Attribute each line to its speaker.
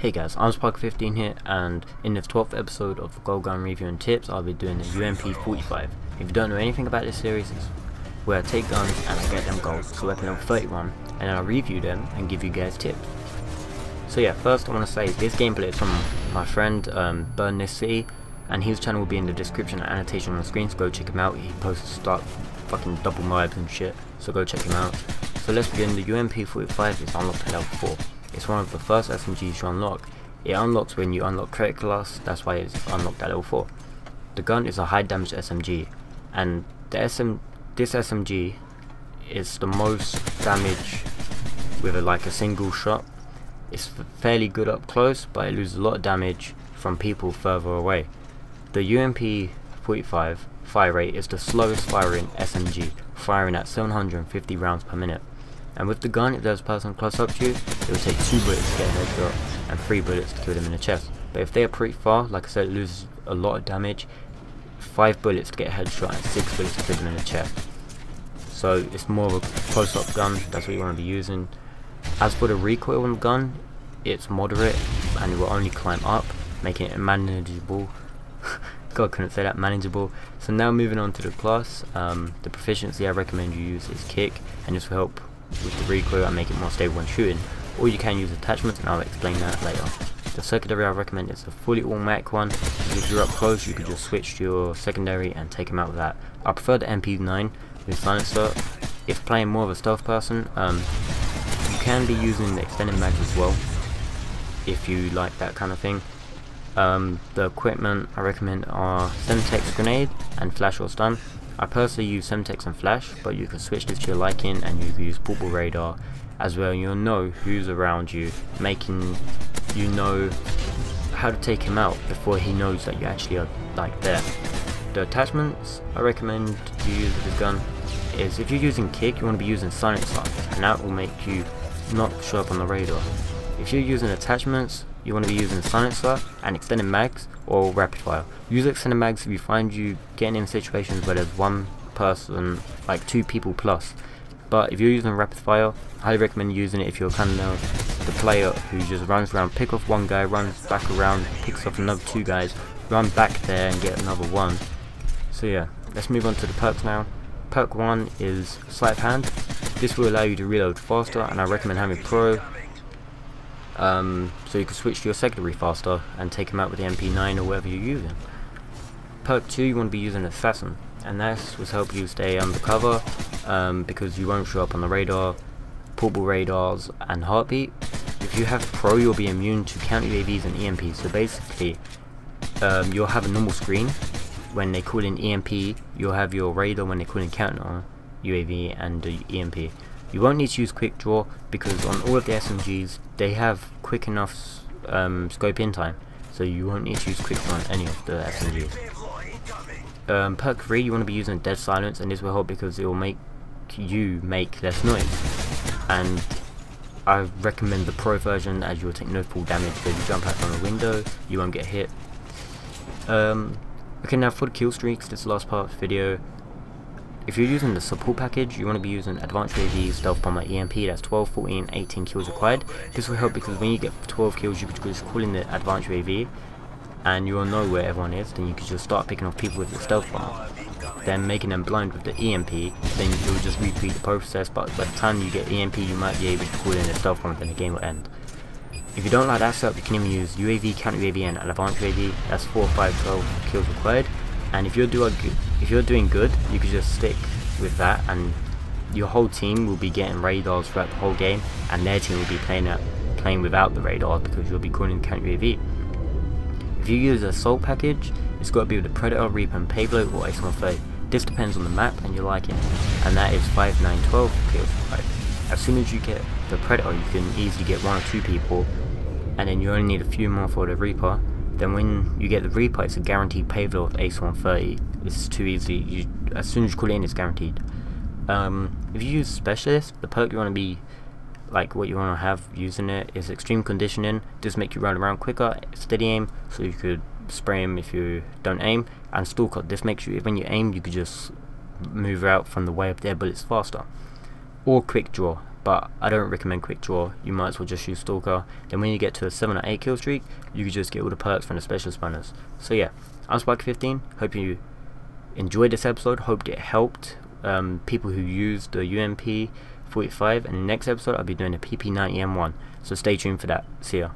Speaker 1: Hey guys, I'm Spark15 here, and in this 12th episode of Gold Gun Review and Tips, I'll be doing the UMP45. If you don't know anything about this series, it's where I take guns and I get them gold, so weapon level 31, and then I'll review them and give you guys tips. So yeah, first I want to say this gameplay is from my friend Burn This City, and his channel will be in the description and annotation on the screen, so go check him out. He posts stuff, fucking double knives and shit, so go check him out. So let's begin. The UMP45 is unlocked at level 4. It's one of the first SMGs you unlock. It unlocks when you unlock credit class, that's why it's unlocked at level 4. The gun is a high damage SMG, and this SMG is the most damage with a single shot. It's fairly good up close, but it loses a lot of damage from people further away. The UMP45 fire rate is the slowest firing SMG, firing at 750 rounds per minute. And with the gun, if there's a person close up to you, it will take 2 bullets to get a headshot and 3 bullets to kill them in the chest. But if they are pretty far, like I said, it loses a lot of damage. 5 bullets to get a headshot and 6 bullets to kill them in the chest. So it's more of a close-up gun, that's what you want to be using. As for the recoil on the gun, it's moderate and it will only climb up, making it manageable. God, couldn't say that, manageable. So now moving on to the class, the proficiency I recommend you use is kick, and this will help with the recoil and make it more stable when shooting. Or you can use attachments, and I'll explain that later. The secondary I recommend is a fully automatic one. If you're up close, you could just switch to your secondary and take him out with that. I prefer the MP9 with silencer. If playing more of a stealth person, you can be using the extended mags as well, if you like that kind of thing. The equipment I recommend are Semtex grenade and flash or stun. I personally use Semtex and flash, but you can switch this to your liking, and you can use portable radar as well. You'll know who's around you, making you know how to take him out before he knows that you actually are there. The attachments I recommend you use with this gun is, if you're using kick, you want to be using silencer, and that will make you not show up on the radar. If you're using attachments, you want to be using silencer and extended mags or rapid fire. Use extended mags if you find you getting in situations where there's one person, like 2 people plus. But if you're using rapid fire, I highly recommend using it if you're kind of the player who just runs around, pick off one guy, runs back around, picks off another 2 guys, run back there and get another one. So yeah, let's move on to the perks now. Perk 1 is sleight of hand. This will allow you to reload faster, and I recommend having pro. So you can switch to your secondary faster and take him out with the MP9 or whatever you're using. Perk 2, you want to be using Assassin, and this will help you stay undercover because you won't show up on the radar, portable radars and heartbeat. If you have pro, you'll be immune to counter UAVs and EMPs. So basically you'll have a normal screen when they call in EMP, you'll have your radar when they call in counter UAV and the EMP. You won't need to use quick draw because on all of the SMGs they have quick enough scope in time, so you won't need to use quick draw on any of the SMGs. Perk 3, you want to be using dead silence, and this will help because it will make you make less noise. And I recommend the pro version, as you will take no full damage. So if you jump out from a window, you won't get hit. Okay, now for the kill streaks, this is the last part of the video. If you're using the support package, you want to be using Advanced UAV, Stealth Bomber, EMP, that's 12, 14, 18 kills required. This will help because when you get 12 kills, you can just call in the Advanced UAV, and you will know where everyone is. Then you can just start picking off people with the Stealth Bomber. Then making them blind with the EMP, then you'll just repeat the process, but by the time you get EMP, you might be able to call in a Stealth Bomber, then the game will end. If you don't like that setup, you can even use UAV, counter UAV and Advanced UAV, that's 4, 5, 12 kills required. And if you're doing good, you can just stick with that, and your whole team will be getting radars throughout the whole game, and their team will be playing without the radar because you'll be calling counter UAV. If you use a assault package, it's got to be with the Predator, Reaper and Payload or X130. This depends on the map and your liking, and that is 5, 9, 12 kills required. As soon as you get the Predator, you can easily get 1 or 2 people, and then you only need a few more for the Reaper. Then when you get the Reaper, it's a guaranteed payload of Ace 130. It's too easy. As soon as you call it in, it's guaranteed. If you use Specialist, the perk you want to be what you want to have using it is Extreme Conditioning. This makes you run around quicker, steady aim, so you could spray him if you don't aim. And Stalker, this makes you, when you aim, you could just move out from the way of their bullets faster. Or Quick Draw. but I don't recommend quick draw. You might as well just use stalker. Then when you get to a 7 or 8 kill streak, you can just get all the perks from the special spawners. So yeah, I'm Spike15. Hope you enjoyed this episode. Hope it helped people who use the UMP45. And the next episode I'll be doing the PP90M1. So stay tuned for that. See ya.